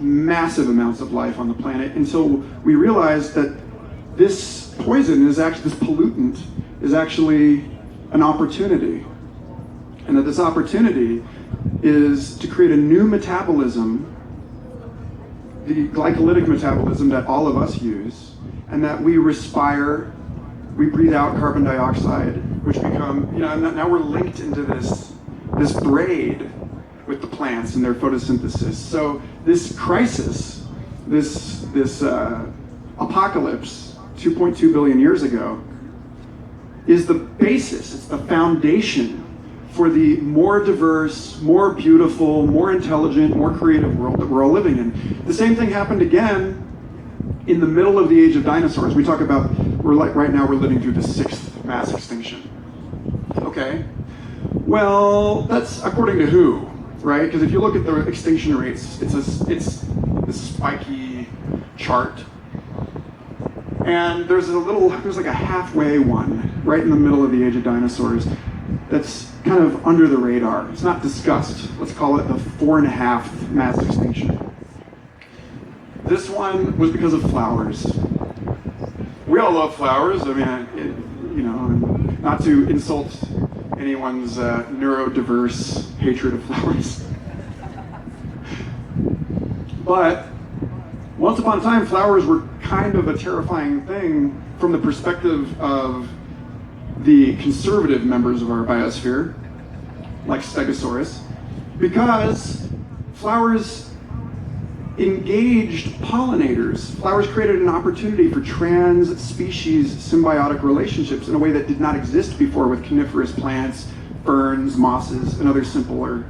massive amounts of life on the planet until we realized that this poison is actually, this pollutant is actually an opportunity. And that this opportunity is to create a new metabolism, the glycolytic metabolism that all of us use, and that we respire, we breathe out carbon dioxide, which become, now we're linked into this braid with the plants and their photosynthesis. So this crisis, this apocalypse 2.2 billion years ago is the basis, it's the foundation for the more diverse, more beautiful, more intelligent, more creative world that we're all living in. The same thing happened again in the middle of the age of dinosaurs. We talk about, right now we're living through the 6th mass extinction. Okay, well, that's according to who, right? Because if you look at the extinction rates, it's this spiky chart. And there's like a halfway one right in the middle of the age of dinosaurs that's kind of under the radar. It's not discussed. Let's call it the 4.5 mass extinction. This one was because of flowers. We all love flowers. I mean, not to insult anyone's neurodiverse hatred of flowers. But once upon a time, flowers were kind of a terrifying thing from the perspective of the conservative members of our biosphere, like Stegosaurus, because flowers engaged pollinators. Flowers created an opportunity for trans-species symbiotic relationships in a way that did not exist before with coniferous plants, ferns, mosses, and other simpler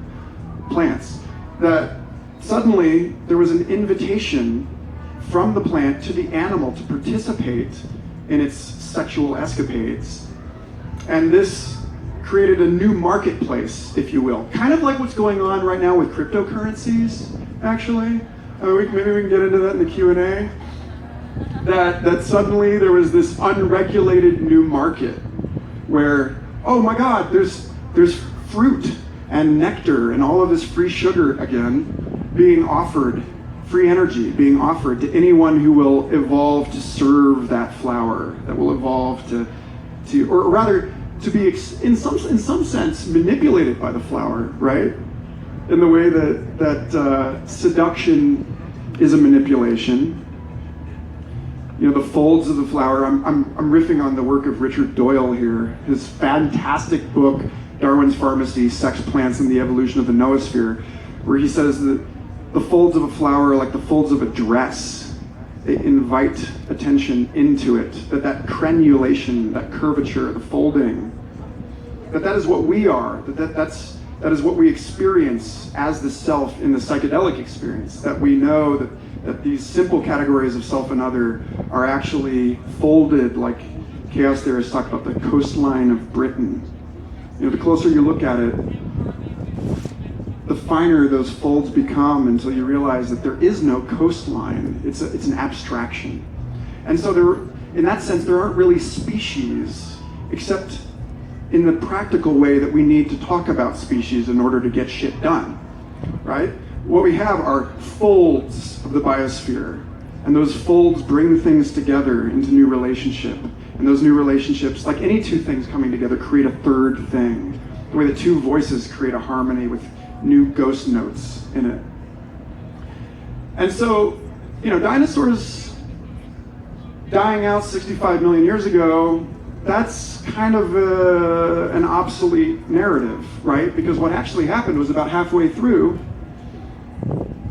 plants. That suddenly there was an invitation from the plant to the animal to participate in its sexual escapades. And this created a new marketplace, if you will. Kind of like what's going on right now with cryptocurrencies, actually. Maybe we can get into that in the Q&A. That suddenly there was this unregulated new market where, oh my God, there's fruit and nectar and all of this free sugar again being offered, free energy being offered to anyone who will evolve to serve that flower, that will evolve to or rather to be in some sense manipulated by the flower, right? In the way that seduction is a manipulation. The folds of the flower. I'm riffing on the work of Richard Doyle here. His fantastic book, Darwin's Pharmacy: Sex, Plants, and the Evolution of the Noosphere, where he says that the folds of a flower are like the folds of a dress. They invite attention into it. That crenulation, that curvature, the folding, that is what we are. That is what we experience as the self in the psychedelic experience. That we know that these simple categories of self and other are actually folded, like chaos theorists talk about the coastline of Britain. The closer you look at it, the finer those folds become until you realize that there is no coastline. It's an abstraction. And so in that sense, there aren't really species, except in the practical way that we need to talk about species in order to get shit done, right? What we have are folds of the biosphere, and those folds bring things together into new relationship. And those new relationships, like any two things coming together, create a third thing. The way the two voices create a harmony with new ghost notes in it. And so, dinosaurs dying out 65 million years ago, that's kind of an obsolete narrative, right? Because what actually happened was about halfway through,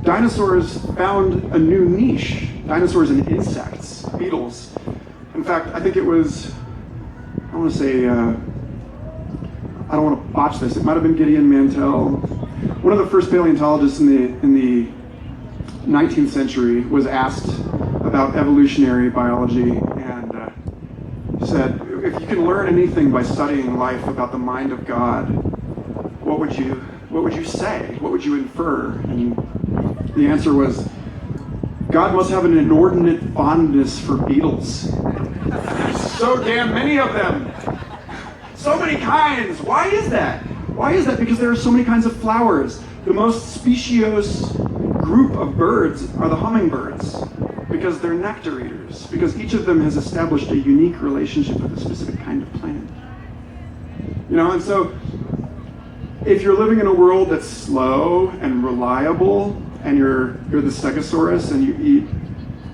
dinosaurs found a new niche. Dinosaurs and insects, beetles. In fact, I think it was, I want to say, I don't want to botch this, it might have been Gideon Mantell. One of the first paleontologists in the 19th century was asked about evolutionary biology and said, if you can learn anything by studying life about the mind of God, what would you say? What would you infer? And the answer was, God must have an inordinate fondness for beetles. There's so damn many of them. So many kinds. Why is that? Why is that? Because there are so many kinds of flowers. The most speciose group of birds are the hummingbirds, because they're nectar eaters, because each of them has established a unique relationship with a specific kind of plant. And so if you're living in a world that's slow and reliable, and you're the stegosaurus and you eat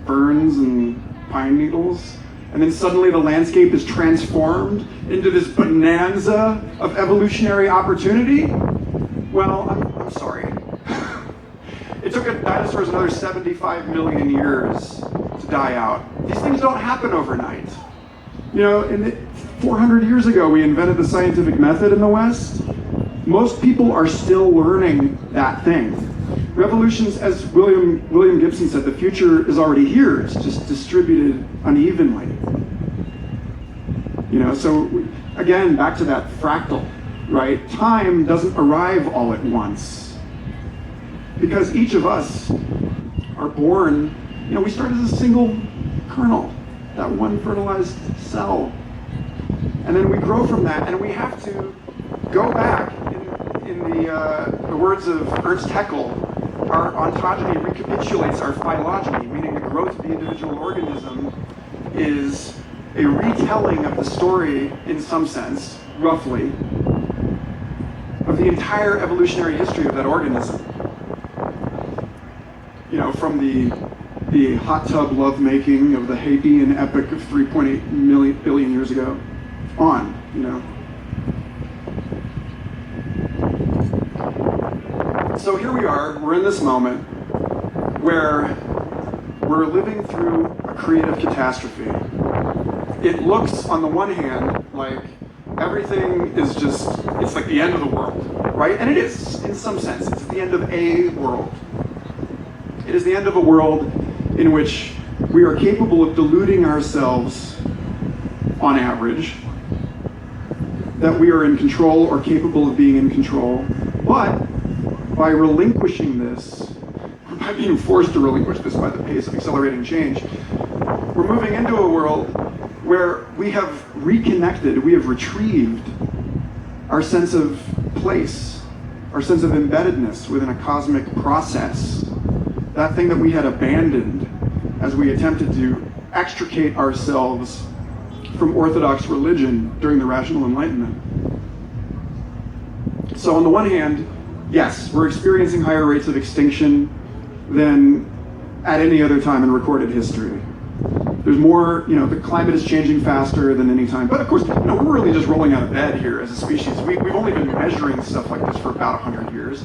ferns and pine needles, and then suddenly the landscape is transformed into this bonanza of evolutionary opportunity, well, I'm sorry. It took dinosaurs another 75 million years to die out. These things don't happen overnight. 400 years ago, we invented the scientific method in the West. Most people are still learning that thing. Revolutions, as William Gibson said, the future is already here. It's just distributed unevenly. So again, back to that fractal, right? Time doesn't arrive all at once. Because each of us are born, we start as a single kernel, that one fertilized cell. And then we grow from that, and we have to go back, in the words of Ernst Haeckel, our ontogeny recapitulates our phylogeny, meaning the growth of the individual organism is a retelling of the story, in some sense, roughly, of the entire evolutionary history of that organism. From the hot tub lovemaking of the Hadean epic of 3.8 billion years ago on, So here we are, we're in this moment where we're living through a creative catastrophe. It looks, on the one hand, like everything is it's like the end of the world, right? And it is, in some sense. It's the end of a world. It is the end of a world in which we are capable of deluding ourselves, on average, that we are in control or capable of being in control. But by relinquishing this, by being forced to relinquish this by the pace of accelerating change, we're moving into a world where we have reconnected, we have retrieved our sense of place, our sense of embeddedness within a cosmic process. That thing that we had abandoned as we attempted to extricate ourselves from Orthodox religion during the Rational Enlightenment. So on the one hand, yes, we're experiencing higher rates of extinction than at any other time in recorded history. There's more, the climate is changing faster than any time. But of course, we're really just rolling out of bed here as a species. We've only been measuring stuff like this for about 100 years.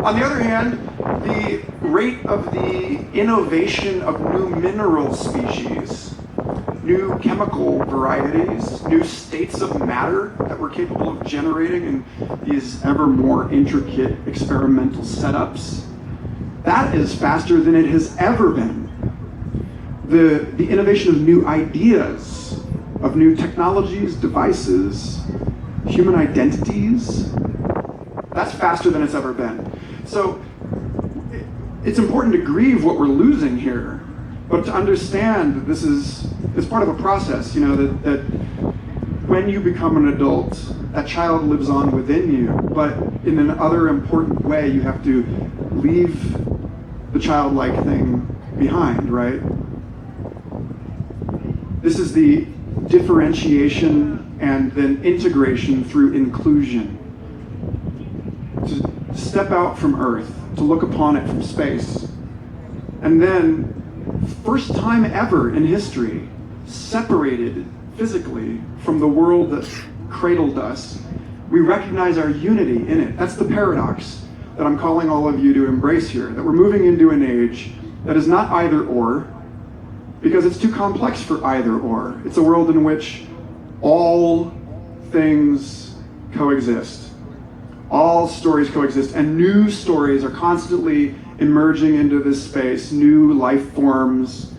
On the other hand, the rate of the innovation of new mineral species, new chemical varieties, new states of matter that we're capable of generating in these ever more intricate experimental setups, that is faster than it has ever been. The innovation of new ideas, of new technologies, devices, human identities, that's faster than it's ever been. So it's important to grieve what we're losing here, but to understand that it's part of a process, that when you become an adult, that child lives on within you, but in an other important way, you have to leave the childlike thing behind, right? This is the differentiation and then integration through inclusion. To step out from Earth, to look upon it from space, and then, first time ever in history, separated physically from the world that cradled us, we recognize our unity in it. That's the paradox that I'm calling all of you to embrace here, that we're moving into an age that is not either or, because it's too complex for either or. It's a world in which all things coexist. All stories coexist, and new stories are constantly emerging into this space, new life forms.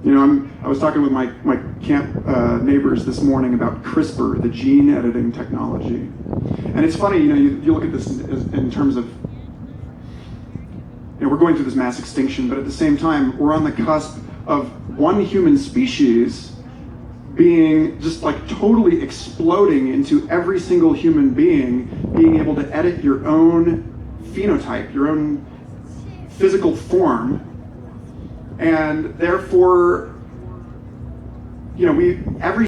I was talking with my camp neighbors this morning about CRISPR, the gene editing technology. And it's funny, you look at this in terms of, we're going through this mass extinction, but at the same time, we're on the cusp of one human species being just like totally exploding into every single human being able to edit your own phenotype, your own physical form, and therefore, every